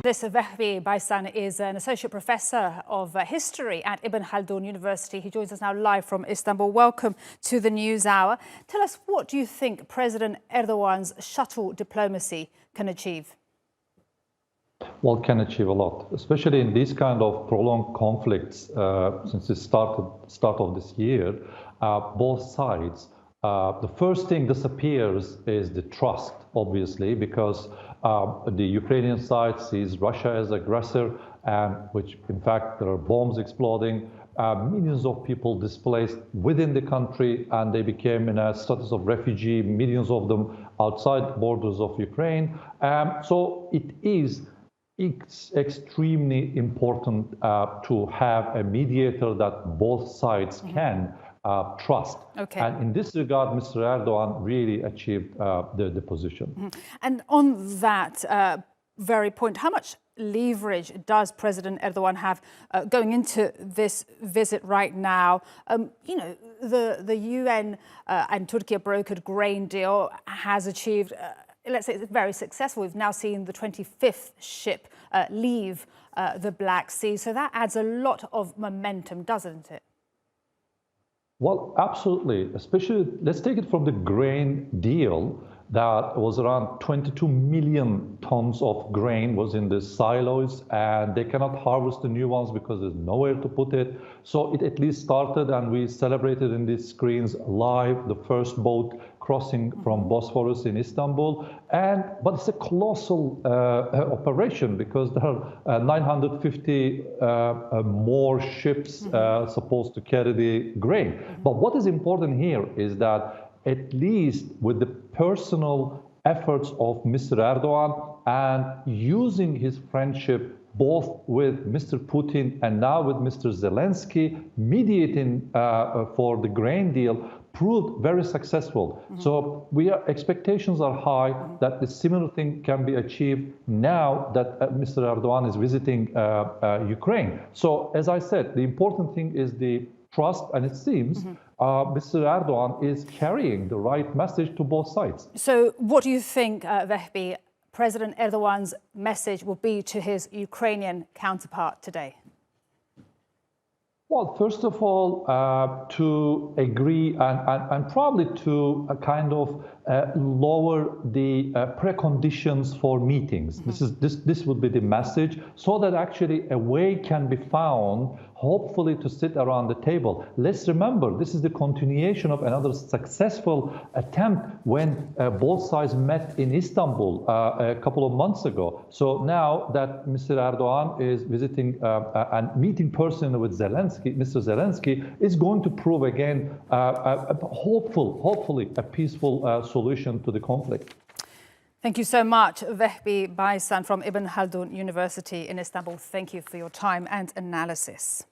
This Vehbi Baysan is an associate professor of history at Ibn Haldun University. He joins us now live from Istanbul. Welcome to the News Hour. Tell us, what do you think President Erdogan's shuttle diplomacy can achieve? Well, can achieve a lot, especially in these kind of prolonged conflicts since the start of this year. Both sides. The first thing disappears is the trust, obviously, because the Ukrainian side sees Russia as aggressor, and which, in fact, there are bombs exploding, millions of people displaced within the country, and they became in a status of refugee, millions of them outside borders of Ukraine. So it's extremely important to have a mediator that both sides can trust. Okay. And in this regard, Mr. Erdogan really achieved the position. And on that very point, how much leverage does President Erdogan have going into this visit right now? The UN and Türkiye brokered grain deal has achieved, let's say, it's very successful. We've now seen the 25th ship leave the Black Sea. So that adds a lot of momentum, doesn't it? Well, absolutely. Especially, let's take it from the grain deal. That was around 22 million tons of grain was in the silos, and they cannot harvest the new ones because there's nowhere to put it. So it at least started, and we celebrated in these screens live the first boat crossing from Bosphorus in Istanbul. But it's a colossal operation because there are 950 more ships supposed to carry the grain. But what is important here is that at least with the personal efforts of Mr. Erdogan and using his friendship both with Mr. Putin and now with Mr. Zelenskyy, mediating for the grain deal, proved very successful. So expectations are high that the similar thing can be achieved now that Mr. Erdogan is visiting Ukraine. So as I said, the important thing is the trust, and it seems Mr. Erdogan is carrying the right message to both sides. So what do you think, Vehbi, President Erdogan's message will be to his Ukrainian counterpart today? Well, first of all, to agree and probably to kind of lower the preconditions for meetings. This would be the message, so that actually a way can be found, hopefully, to sit around the table. Let's remember, this is the continuation of another successful attempt when both sides met in Istanbul a couple of months ago. So now that Mr. Erdogan is visiting and meeting personally with Zelenskyy, Mr. Zelenskyy is going to prove again, hopefully, a peaceful solution to the conflict. Thank you so much, Vehbi Baysan from Ibn Haldun University in Istanbul. Thank you for your time and analysis.